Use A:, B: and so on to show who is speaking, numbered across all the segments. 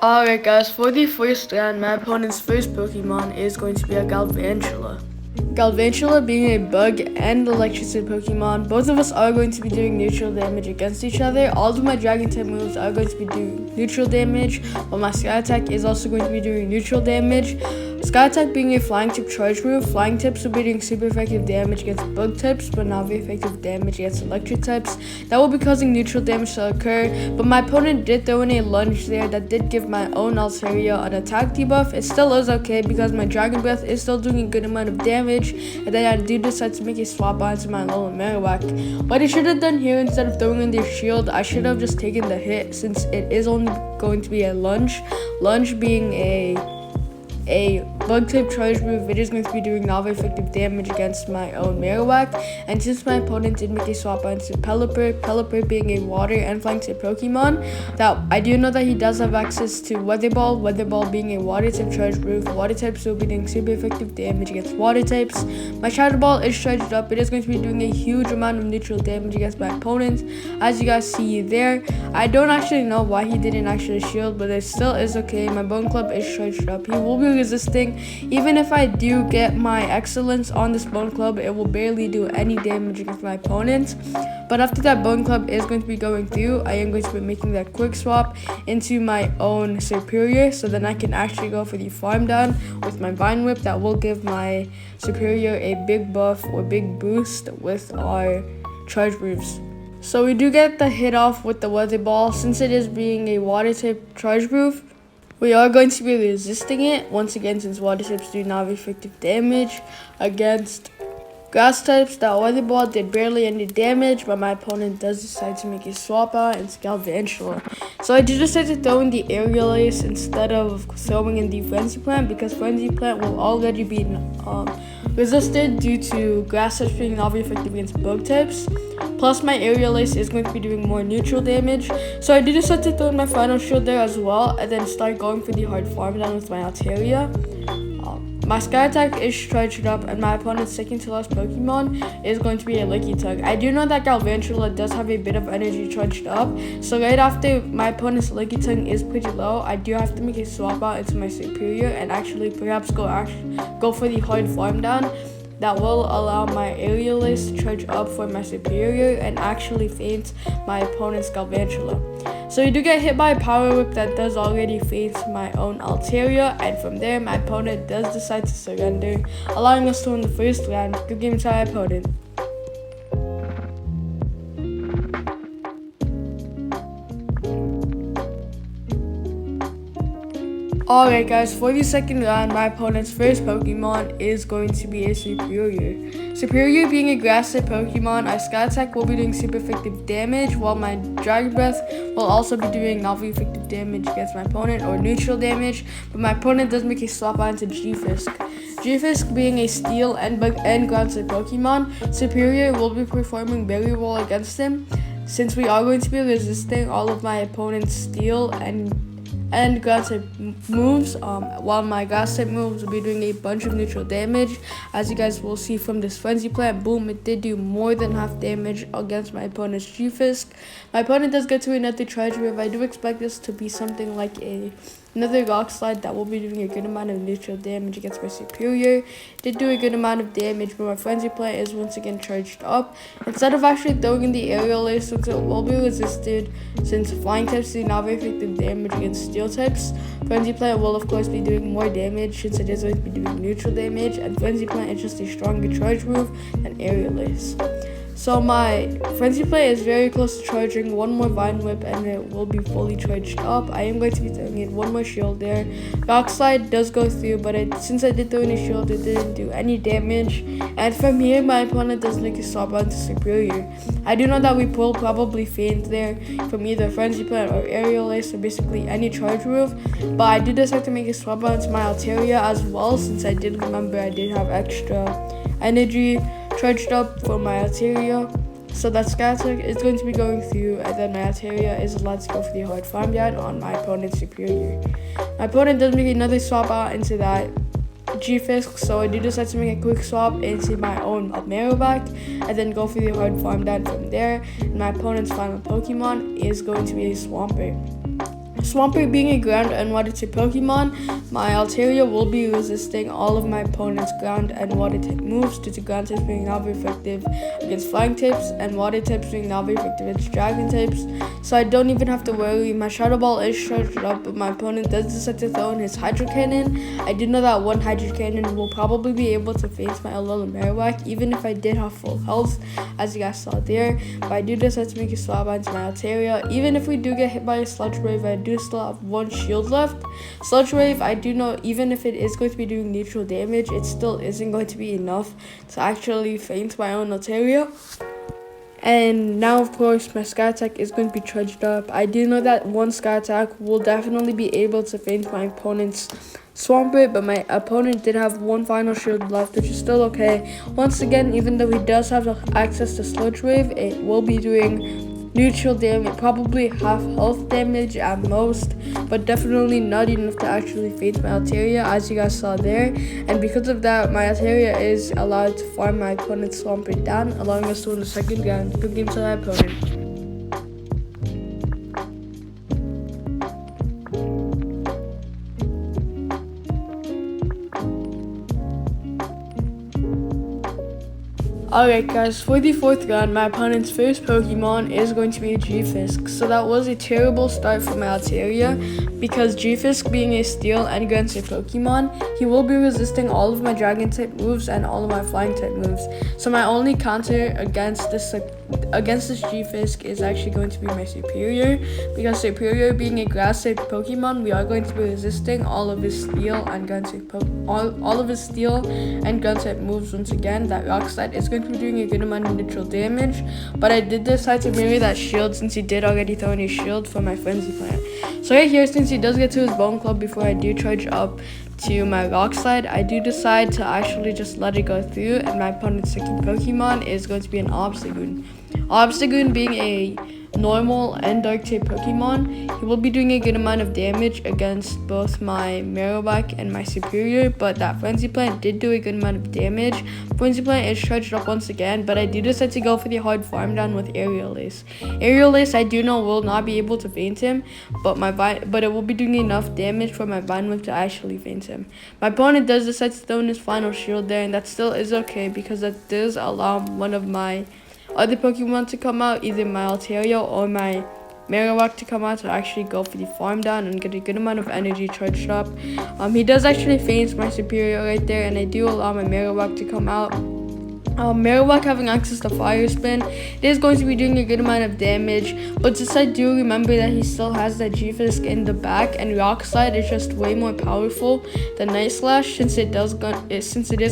A: Alright guys, for the first round, my opponent's first Pokemon is going to be a Galvantula. Galvantula being a bug and electricity Pokemon, both of us are going to be doing neutral damage against each other. All of my Dragon type moves are going to be doing neutral damage, while my Sky Attack is also going to be doing neutral damage. Sky Attack being a flying tip charge move, flying tips will be doing super effective damage against bug types, but not very effective damage against electric types. That will be causing neutral damage to occur, but my opponent did throw in a lunge there that did give my own Altarian an attack debuff. It still is okay because my Dragon Breath is still doing a good amount of damage, and then I do decide to make a swap onto my Alolan Marowak. What I should have done here, instead of throwing in their shield, I should have just taken the hit since it is only going to be a lunge. Lunge being a bug type charge move, it is going to be doing not very effective damage against my own Marowak. And since my opponent did make a swap onto Pelipper being a water and flying type Pokemon, that I do know that he does have access to Weather Ball being a water type charge move. Water types will be doing super effective damage against water types. My Shadow Ball is charged up, it is going to be doing a huge amount of neutral damage against my opponent, as you guys see there. I don't actually know why he didn't actually shield, but it still is okay. My Bone Club is charged up, he will be resisting. Even if I do get my excellence on this Bone Club, it will barely do any damage against my opponent. But after that Bone Club is going to be going through, I am going to be making that quick swap into my own Superior, so then I can actually go for the farm down with my Vine Whip. That will give my Superior a big buff or big boost with our charge moves. So we do get the hit off with the Weather Ball. Since it is being a water type charge move, we are going to be resisting it once again, since water types do not have effective damage against grass types. That Weather Ball did barely any damage, but my opponent does decide to make a swap out into Galvantula. So I did decide to throw in the Aerial Ace instead of throwing in the Frenzy Plant, because Frenzy Plant will already be resisted due to grass types being not very effective against bug types. Plus my Aerial Ace is going to be doing more neutral damage. So I did decide to throw in my final shield there as well, and then start going for the hard farm down with my Altaria. My Sky Attack is charged up, and my opponent's second to last Pokemon is going to be a Lickitung. I do know that Galvantula does have a bit of energy charged up, so right after my opponent's Lickitung is pretty low, I do have to make a swap out into my Superior and actually perhaps go for the hard farm down. That will allow my Aerial Ace to charge up for my Superior and actually feint my opponent's Galvantula. So you do get hit by a Power Whip that does already feint my own Altaria, and from there my opponent does decide to surrender, allowing us to win the first round. Good game to my opponent. Alright guys, for the second round, my opponent's first Pokemon is going to be a Superior. Superior being a grass type Pokemon, our Sky Attack will be doing super effective damage, while my Dragon Breath will also be doing not very effective damage against my opponent, or neutral damage, but my opponent does make a swap out into G-Fisk. G-Fisk being a steel and ground type Pokemon, Superior will be performing very well against him, since we are going to be resisting all of my opponent's steel and ground type moves, while my grass type moves will be doing a bunch of neutral damage. As you guys will see from this Frenzy Plant, boom, it did do more than half damage against my opponent's G-Fisk. My opponent does get to another charge move. I do expect this to be something like another Rock Slide that will be doing a good amount of neutral damage against my Superior. Did do a good amount of damage, but my Frenzy Plant is once again charged up. Instead of actually throwing in the Aerial Ace, since it will be resisted, since flying types do not very effective damage against steel types, Frenzy Plant will of course be doing more damage since it is going to be doing neutral damage, and Frenzy Plant is just a stronger charge move than Aerial Ace. So my Frenzy Plant is very close to charging. One more Vine Whip and it will be fully charged up. I am going to be throwing in one more shield there. Rock Slide does go through, but since I did throw in a shield, it didn't do any damage. And from here, my opponent does make a swap out to Superior. I do know that we will probably feint there from either Frenzy Plant or Aerial Ace, or basically any charge move. But I did decide to make a swap out into my Altaria as well, since I did remember I did have extra energy charged up for my Altaria. So that Sky Attack is going to be going through, and then my Altaria is allowed to go for the hard farm down on my opponent's Superior. My opponent does make another swap out into that G-Fisk, so I do decide to make a quick swap into my own Marowak, and then go for the hard farm down from there. And my opponent's final Pokemon is going to be a Swampert. Swampert being a ground and water type Pokemon, my Altaria will be resisting all of my opponent's ground and water type moves due to ground types being not very effective against flying types and water types being not very effective against dragon types. So I don't even have to worry. My Shadow Ball is charged up, but my opponent does decide to throw in his Hydro Cannon. I do know that one Hydro Cannon will probably be able to face my Alolan Marowak, even if I did have full health, as you guys saw there. But I do decide to make a swap onto my Altaria. Even if we do get hit by a Sludge Wave, I do still have one shield left. Sludge Wave, I do know even if it is going to be doing neutral damage, it still isn't going to be enough to actually faint my own Altaria. And now, of course, my Sky Attack is going to be charged up. I do know that one Sky Attack will definitely be able to faint my opponent's Swampert, but my opponent did have one final shield left, which is still okay. Once again, even though he does have access to Sludge Wave, it will be doing neutral damage, probably half health damage at most, but definitely not enough to actually faint my Altaria, as you guys saw there. And because of that, my Altaria is allowed to farm my opponent's Swampert down, allowing us to win the second round. Good game to my opponent. Alright guys, for the fourth round, my opponent's first Pokemon is going to be a G-Fisk. So that was a terrible start for my Altaria, because G-Fisk being a Steel and Ground type Pokemon, he will be resisting all of my Dragon type moves and all of my Flying type moves. So my only counter against this G-Fisk is actually going to be my Superior, because Superior being a Grass type Pokemon, we are going to be resisting all of his Steel and Ground type moves once again. That Rock Slide is going to be doing a good amount of neutral damage, but I did decide to mirror that shield since he did already throw in a shield for my Frenzy Plant. So right here, since he does get to his Bone Club before I do charge up to my Rock Slide, I do decide to actually just let it go through, and my opponent's second Pokemon is going to be an Obstagoon. Obstagoon being a normal and dark type Pokemon, he will be doing a good amount of damage against both my Marowak and my Superior, but that Frenzy Plant did do a good amount of damage. Frenzy Plant is charged up once again, but I do decide to go for the hard farm down with Aerial Ace. Aerial Ace, I do know will not be able to faint him, but it will be doing enough damage for my Vine Whip to actually faint him. My opponent does decide to throw in his final shield there, and that still is okay because that does allow one of my other Pokemon to come out, either my Altaria or my Marowak to come out to actually go for the farm down and get a good amount of energy charged up. He does actually faint my Superior right there, and I do allow my Marowak to come out. Marowak having access to Fire Spin, it is going to be doing a good amount of damage, but just I do remember that he still has that G-Fisk in the back, and Rock Slide is just way more powerful than Night Slash since it is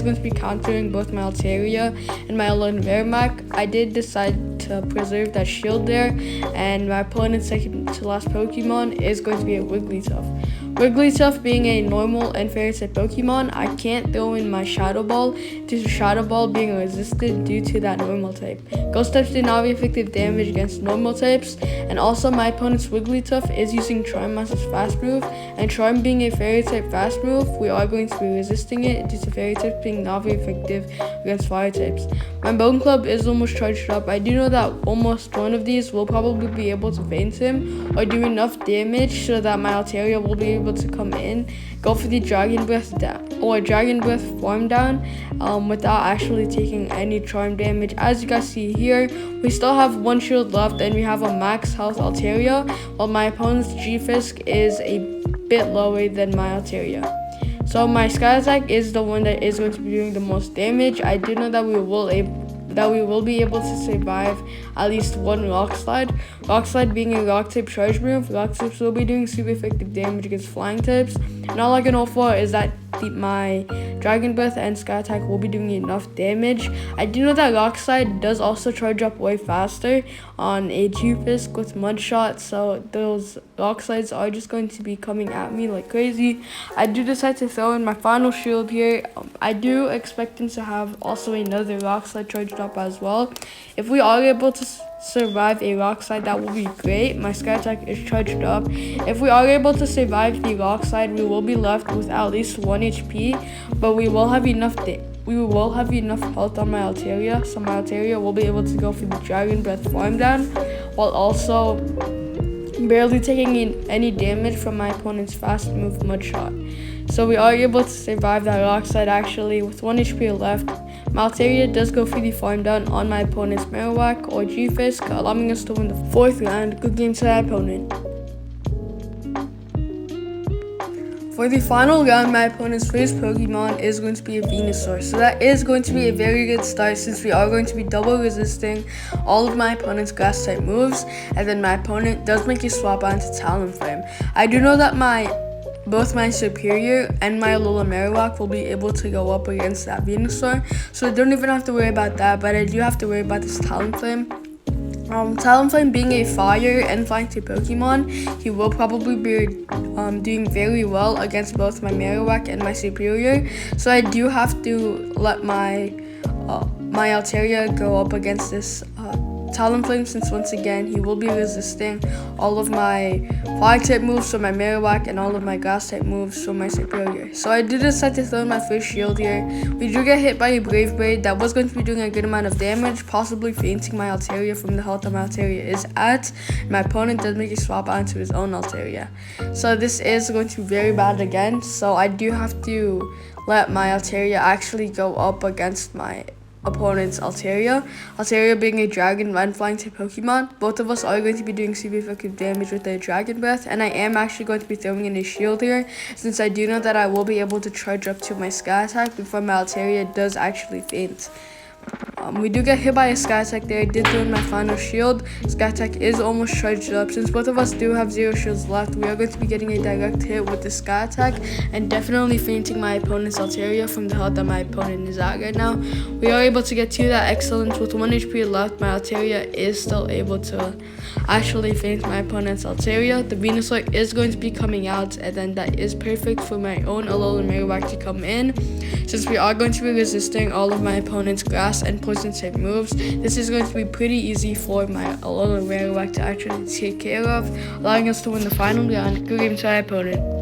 A: going to be countering both my Altaria and my Alolan Marowak. I did decide to preserve that shield there, and my opponent's second to last Pokemon is going to be a Wigglytuff. Wigglytuff being a normal and fairy type Pokemon, I can't throw in my Shadow Ball due to Shadow Ball being resisted due to that normal type. Ghost types do not have effective damage against normal types, and also my opponent's Wigglytuff is using Charm Master's Fast Move, and Charm being a fairy type fast move, we are going to be resisting it due to fairy types being not very effective against fire types. My Bone Club is almost charged up. I do know that almost one of these will probably be able to faint him or do enough damage so that my Altaria will be able to come in, go for the Dragon Breath farm down without actually taking any charm damage. As you guys see here, we still have one shield left and we have a max health Altaria, while my opponent's G-Fisk is a bit lower than my Altaria. So my Sky Attack is the one that is going to be doing the most damage. I do know that we will be able to survive at least one Rock Slide. Rock Slide being a Rock type charge move, Rock types will be doing super effective damage against flying types. And all I can hope for is that my Dragon Breath and Sky Attack will be doing enough damage. I do know that Rock Slide does also charge up way faster on a G-Fisk with Mud Shot, so those Rock Slides are just going to be coming at me like crazy. I do decide to throw in my final shield here. I do expect him to have also another Rock Slide charged up as well. If we are able to survive a Rock Slide, that will be great. My Sky Attack is charged up. If we are able to survive the Rock Slide, we will be left with at least 1 HP, but we will have enough health on my Altaria, so my Altaria will be able to go for the Dragon Breath farm down, while also barely taking any damage from my opponent's fast move mud shot. So we are able to survive that rock slide actually with 1 HP left. My Altaria does go for the farm down on my opponent's Marowak or G-Fisk, allowing us to win the 4th round. Good game to that opponent. For the final round, my opponent's first Pokemon is going to be a Venusaur. So that is going to be a very good start since we are going to be double resisting all of my opponent's grass type moves. And then my opponent does make a swap onto Talonflame. I do know that both my Superior and my Alola Marowak will be able to go up against that Venusaur. So I don't even have to worry about that, but I do have to worry about this Talonflame. Talonflame being a fire and flying type Pokemon, he will probably be doing very well against both my Marowak and my Superior. So I do have to let my Altaria go up against this Talonflame, since once again he will be resisting all of my fire type moves from my Marowak and all of my grass type moves from my Superior. So I did decide to throw in my first shield here. We do get hit by a Brave Bird that was going to be doing a good amount of damage, possibly fainting my Altaria from the health that my Altaria is at. My opponent does make a swap onto his own Altaria. So this is going to be very bad again. So I do have to let my Altaria actually go up against my opponent's Altaria. Altaria being a dragon and flying type Pokemon. Both of us are going to be doing super effective damage with their Dragon Breath, and I am actually going to be throwing in a shield here since I do know that I will be able to charge up to my Sky Attack before my Altaria does actually faint. We do get hit by a Sky Attack there. I did throw in my final shield. Sky Attack is almost charged up. Since both of us do have 0 shields left, we are going to be getting a direct hit with the Sky Attack and definitely fainting my opponent's Altaria from the health that my opponent is at right now. We are able to get to that excellence with 1 HP left. My Altaria is still able to actually faint my opponent's Altaria. The Venusaur is going to be coming out, and then that is perfect for my own Alola Marowak to come in. Since we are going to be resisting all of my opponent's grass and poison type moves, this is going to be pretty easy for my Alola Marowak to actually take care of, allowing us to win the final round. Good game to our opponent.